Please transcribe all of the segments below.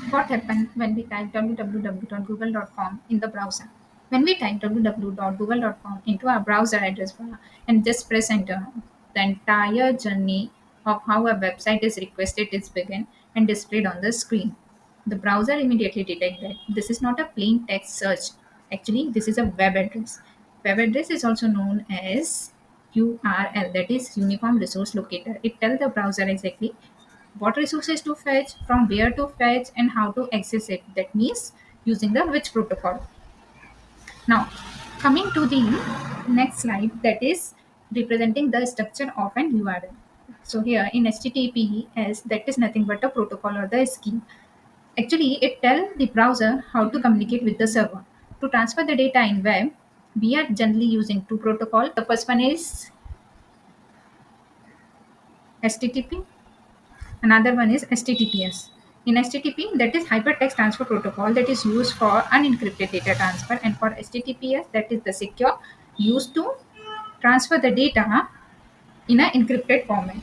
What happens when we type www.google.com in the browser? When we type www.google.com into our browser address bar and just press enter, the entire journey of how a website is requested is begun and displayed on the screen. The browser immediately detects that this is not a plain text search. Actually, this is a web address. Web address is also known as URL, that is Uniform Resource Locator. It tells the browser exactly what resources to fetch, from where to fetch, and how to access it. That means using the which protocol. Now, coming to the next slide, that is representing the structure of an URL. So here in HTTPS, that is nothing but a protocol or the scheme. Actually, it tells the browser how to communicate with the server. To transfer the data in web, we are generally using two protocols. The first one is HTTP. Another one is HTTPS. In HTTP, that is Hypertext Transfer Protocol, that is used for unencrypted data transfer, and for HTTPS, that is the secure, used to transfer the data in an encrypted format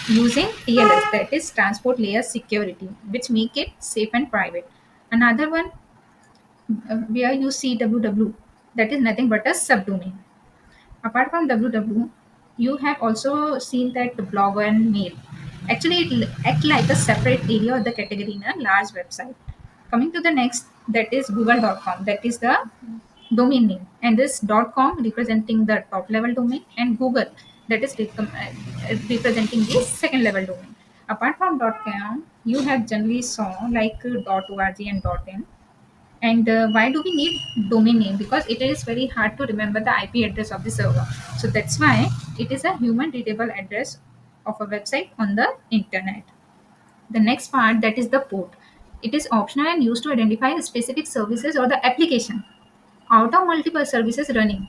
using TLS, that is Transport Layer Security, which make it safe and private. Another one, where you see www, that is nothing but a subdomain. Apart from www, you have also seen that the blogger and mail. Actually, it act like a separate area of the category in a large website. Coming to the next, that is google.com. That is the domain name. And this .com representing the top level domain, and Google, that is representing the second level domain. Apart from .com, you have generally saw like .org and .in. And why do we need domain name? Because it is very hard to remember the IP address of the server. So that's why it is a human readable address of a website on the internet. The next part, that is the port. It is optional and used to identify specific services or the application out of multiple services running.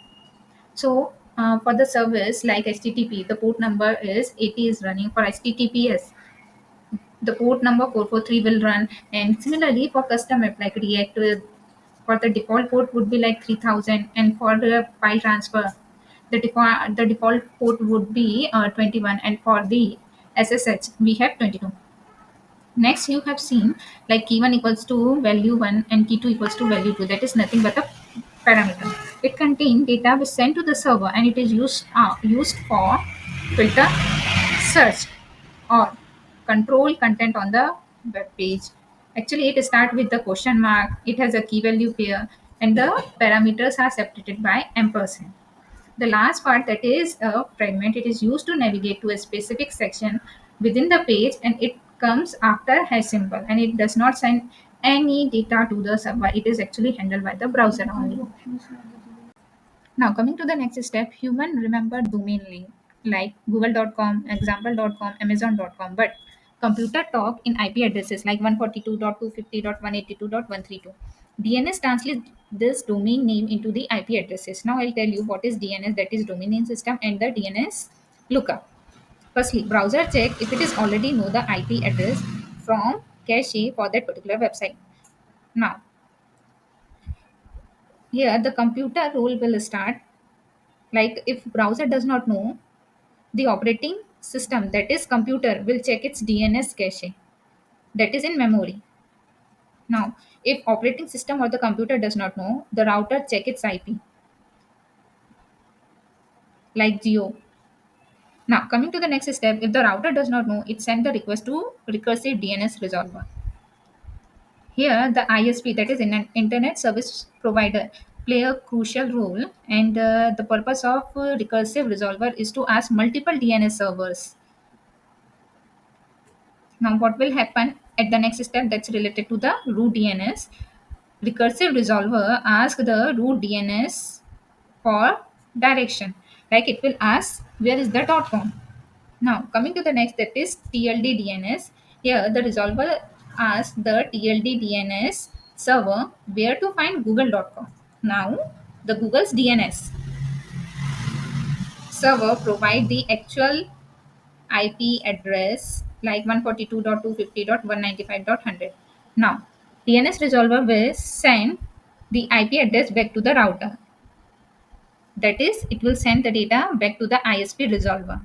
So for the service like HTTP, the port number is 80 is running. For HTTPS, the port number 443 will run. And similarly for custom app like React, for the default port would be like 3000, and for the file transfer, the default port would be 21, and for the SSH we have 22. Next, you have seen like key 1 equals to value 1 and key 2 equals to value 2. That is nothing but a parameter. It contains data which sent to the server, and it is used for filter, search, or control content on the web page. Actually, it starts with the question mark. It has a key value pair, and the parameters are separated by ampersand. The last part, that is a fragment, it is used to navigate to a specific section within the page, and it comes after hash symbol, and it does not send any data to the server. It is actually handled by the browser only. Now, coming to the next step, human remember domain name like google.com, example.com, amazon.com, but computer talk in IP addresses like 142.250.182.132. DNS translates this domain name into the IP addresses. Now, I'll tell you what is DNS, that is domain name system, and the DNS lookup. Firstly, browser check if it is already know the IP address from cache for that particular website. Now, here the computer rule will start. Like if browser does not know, the operating system, that is computer, will check its DNS cache, that is in memory. Now, if operating system or the computer does not know, the router check its IP like geo. Now, coming to the next step, if the router does not know, it send the request to recursive DNS resolver. Here, the ISP, that is in an internet service provider, play a crucial role, and the purpose of recursive resolver is to ask multiple DNS servers. Now, what will happen at the next step, that's related to the root DNS? Recursive resolver ask the root DNS for direction. Like it will ask where is the .com. Now, coming to the next, that is TLD DNS. Here, the resolver asks the TLD DNS server where to find google.com. Now, the Google's DNS server provide the actual IP address like 142.250.195.100. Now, DNS resolver will send the IP address back to the router. That is, it will send the data back to the ISP resolver.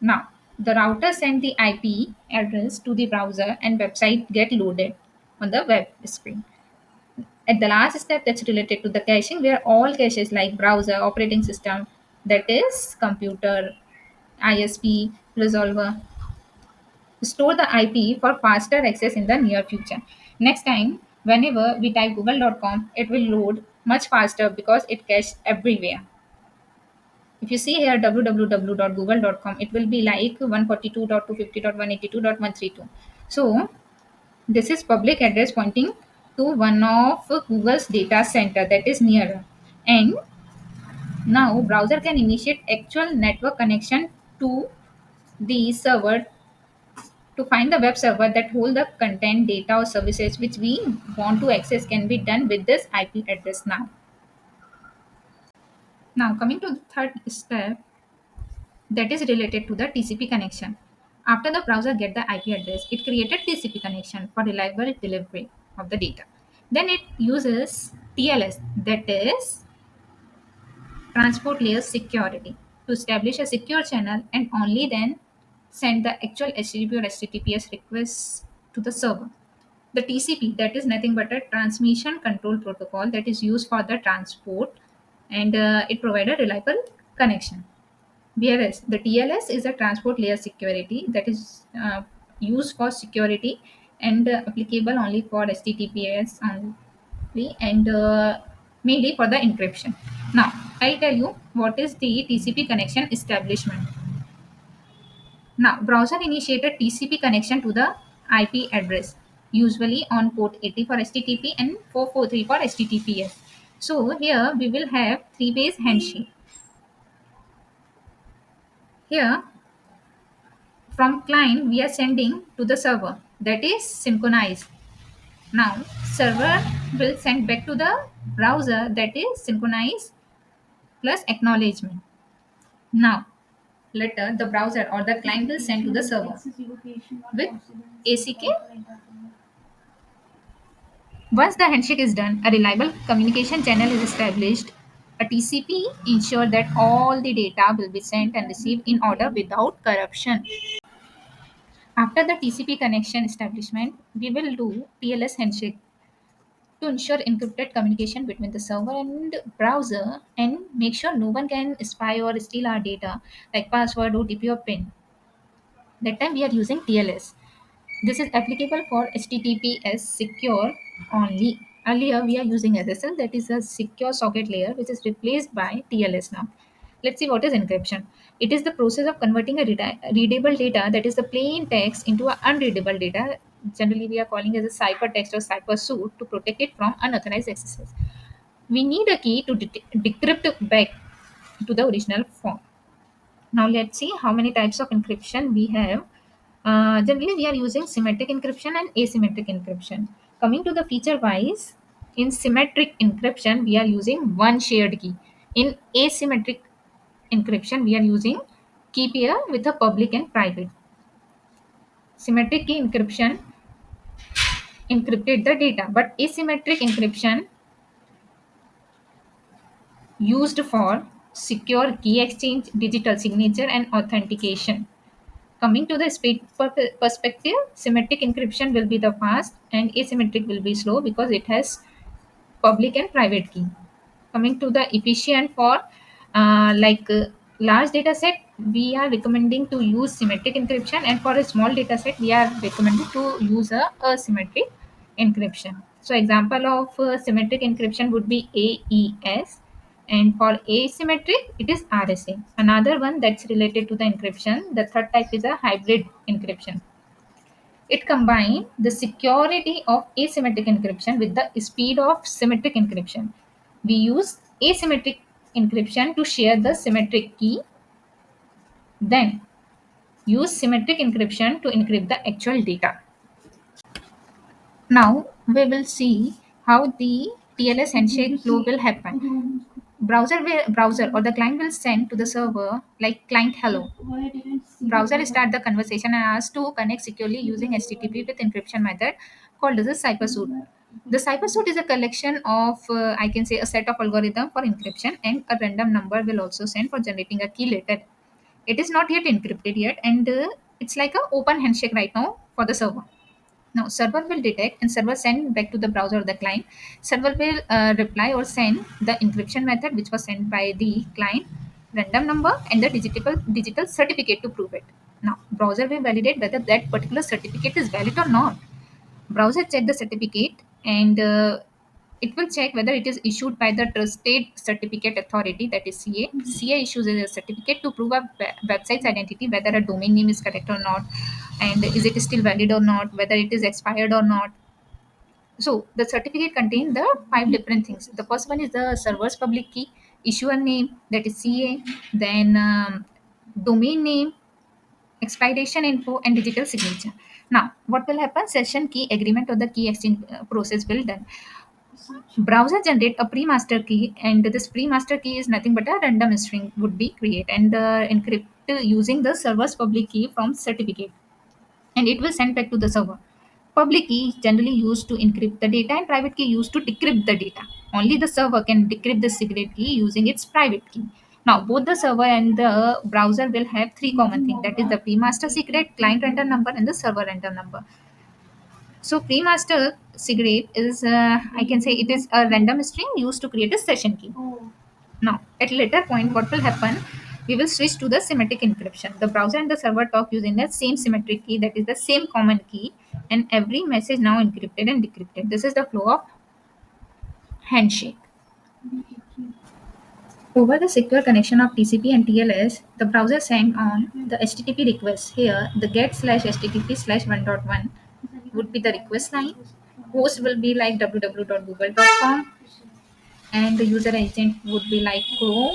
Now, The router send the IP address to the browser and website get loaded on the web screen. At the last step, that's related to the caching, where all caches like browser, operating system, that is computer, ISP, resolver, store the IP for faster access in the near future. Next time, whenever we type google.com, it will load much faster because it caches everywhere. If you see here www.google.com, it will be like 142.250.182.132. So this is public address pointing to one of Google's data center that is nearer. And now browser can initiate actual network connection to the server to find the web server that hold the content, data or services which we want to access can be done with this IP address now. Now coming to the third step, that is related to the TCP connection. After the browser get the IP address, it created TCP connection for reliable delivery of the data. Then it uses TLS, that is transport layer security, to establish a secure channel and only then send the actual HTTP or HTTPS requests to the server. The TCP, that is nothing but a transmission control protocol that is used for the transport, and it provides a reliable connection. Whereas the TLS is a transport layer security that is used for security and applicable only for HTTPS only, and mainly for the encryption. Now, I'll tell you what is the TCP connection establishment. Now, browser initiated TCP connection to the IP address, usually on port 80 for HTTP and 443 for HTTPS. So here we will have three-ways handshake. Here from client we are sending to the server, that is synchronized. Now server will send back to the browser, that is synchronized plus acknowledgement. Now later the browser or the client will send to the server with ACK. Once the handshake is done, a reliable communication channel is established. A TCP ensures that all the data will be sent and received in order without corruption. After the TCP connection establishment, we will do TLS handshake to ensure encrypted communication between the server and browser and make sure no one can spy or steal our data like password, OTP, or PIN. That time we are using TLS. This is applicable for HTTPS secure only. Earlier we are using SSL, that is a secure socket layer, which is replaced by TLS now. Let's see what is encryption. It is the process of converting a readable data, that is the plain text, into an unreadable data. Generally we are calling as a ciphertext or ciphersuit, to protect it from unauthorized accesses. We need a key to decrypt back to the original form. Now let's see how many types of encryption we have. Generally, we are using symmetric encryption and asymmetric encryption. Coming to the feature wise, in symmetric encryption, we are using one shared key. In asymmetric encryption, we are using key pair with a public and private. Symmetric key encryption encrypted the data, but asymmetric encryption used for secure key exchange, digital signature, and authentication. Coming to the speed perspective, symmetric encryption will be the fast and asymmetric will be slow because it has public and private key. Coming to the efficient for large data set, we are recommending to use symmetric encryption, and for a small data set, we are recommended to use a asymmetric encryption. So example of symmetric encryption would be AES, and for asymmetric it is RSA. Another one that's related to the encryption, the third type is a hybrid encryption. It combines the security of asymmetric encryption with the speed of symmetric encryption. We use asymmetric encryption to share the symmetric key, then use symmetric encryption to encrypt the actual data. Now we will see how the TLS handshake flow will happen. Browser or the client will send to the server like client hello. Browser start the conversation and ask to connect securely using HTTP with encryption method called as a ciphersuit. The ciphersuit is a collection of I can say a set of algorithm for encryption, and a random number will also send for generating a key later. It is not yet encrypted yet, and it's like a open handshake right now for the server. Now, server will detect and server send back to the browser or the client. Server will reply or send the encryption method which was sent by the client, random number, and the digital certificate to prove it. Now, browser will validate whether that particular certificate is valid or not. Browser check the certificate, and it will check whether it is issued by the trusted certificate authority, that is CA. CA issues a certificate to prove a website's identity, whether a domain name is correct or not, and is it still valid or not, whether it is expired or not. So the certificate contains the five different things. The first one is the server's public key, issuer name, that is CA, then domain name, expiration info, and digital signature. Now, what will happen? Session key agreement or the key exchange process will done. Browser generate a pre-master key, and this pre-master key is nothing but a random string would be create and encrypt using the server's public key from certificate, and it will send back to the server. Public key is generally used to encrypt the data, and private key used to decrypt the data. Only the server can decrypt the secret key using its private key. Now, both the server and the browser will have three common things, that is the pre-master secret, client random number, and the server random number. So pre-master secret is, I can say, it is a random string used to create a session key. Now, at later point, what will happen? We will switch to the symmetric encryption. The browser and the server talk using the same symmetric key, that is the same common key, and every message now encrypted and decrypted. This is the flow of handshake. Over the secure connection of TCP and TLS, the browser sent on the HTTP request. Here, the get slash HTTP slash 1.1 would be the request line. Host will be like www.google.com, and the user agent would be like Chrome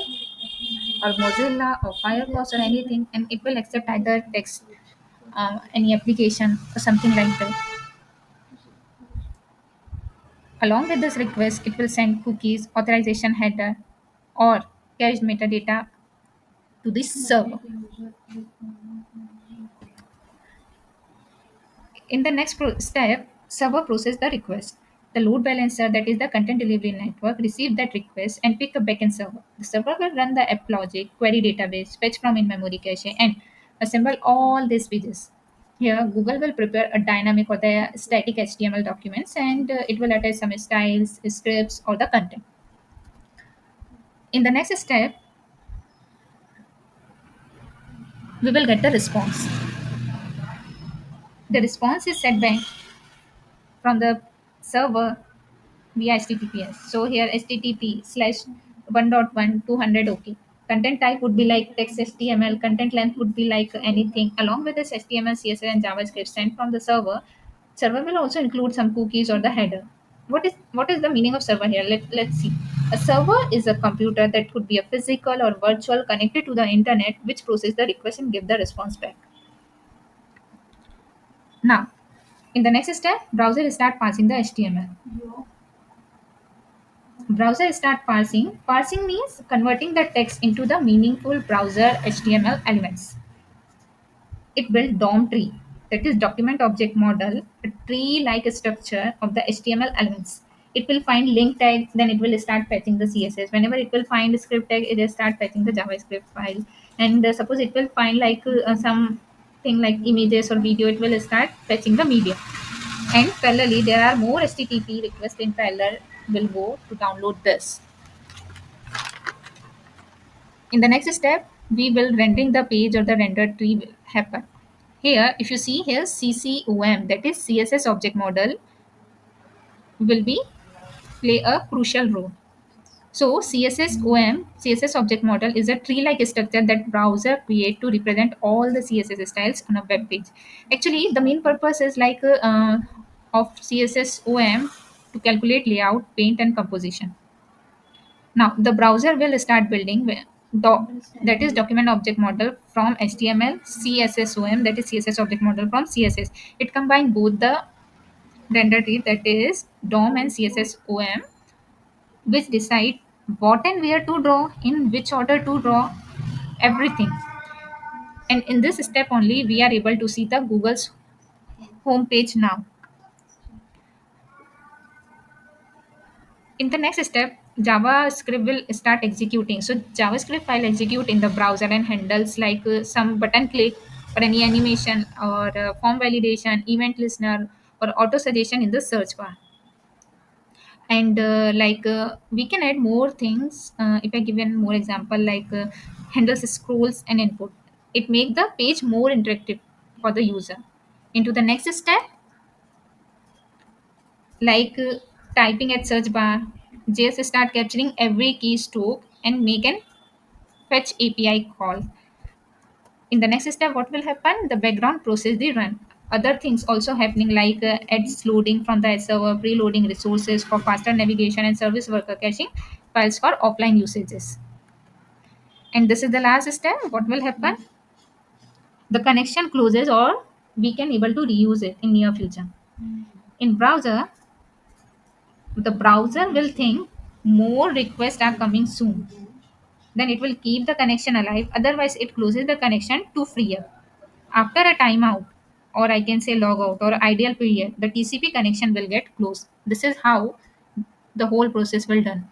or Mozilla or Firefox or anything, and it will accept either text, any application or something like that. Along with this request, it will send cookies, authorization header, or cached metadata to this server. In the next step, server process the request. The load balancer, that is the content delivery network, receive that request and pick a backend server. The server will run the app logic, query database, fetch from in-memory cache, and assemble all these pages. Here, Google will prepare a dynamic or the static HTML documents, and it will attach some styles, scripts, or the content. In the next step, we will get the response. The response is sent back from the server via HTTPS. So here HTTP slash 1.1 200 OK. Content type would be like text HTML. Content length would be like anything. Along with this HTML, CSS, and JavaScript sent from the server, server will also include some cookies or the header. What is the meaning of server here? Let's see. A server is a computer that could be a physical or virtual connected to the internet, which process the request and give the response back. Now, in the next step, browser start parsing the HTML. Browser start parsing. Parsing means converting the text into the meaningful browser HTML elements. It built DOM tree, that is document object model, a tree-like structure of the HTML elements. It will find link tag, then it will start fetching the CSS. Whenever it will find script tag, it will start fetching the JavaScript file. And suppose it will find like something like images or video, it will start fetching the media. And parallelly, there are more HTTP requests in parallel will go to download this. In the next step, we will rendering the page or the rendered tree will happen. Here, if you see here, CCOM, that is CSS object model, will be play a crucial role. So CSS object model is a tree-like structure that browser create to represent all the CSS styles on a web page. Actually, the main purpose is like of CSS OM to calculate layout, paint, and composition. Now, the browser will start building that is document object model from HTML, CSSOM, that is CSS object model from CSS. It combines both the render tree, that is DOM and CSSOM, which decide what and where to draw, in which order to draw, everything. And in this step only, we are able to see the Google's homepage now. In the next step, JavaScript will start executing. So JavaScript file execute in the browser and handles like some button click or any animation or form validation, event listener, or auto suggestion in the search bar. And we can add more things. If I give you more example, handles scrolls and input, it make the page more interactive for the user. Into the next step, like typing at search bar, JS start capturing every keystroke and make an fetch API call. In the next step, what will happen? The background process they run. Other things also happening like ads loading from the ad server, preloading resources for faster navigation, and service worker caching files for offline usages. And this is the last step. What will happen? The connection closes, or we can able to reuse it in near future. In browser, the browser will think more requests are coming soon. Then it will keep the connection alive. Otherwise, it closes the connection to free up. After a timeout, or I can say logout or ideal period, the TCP connection will get closed. This is how the whole process will done.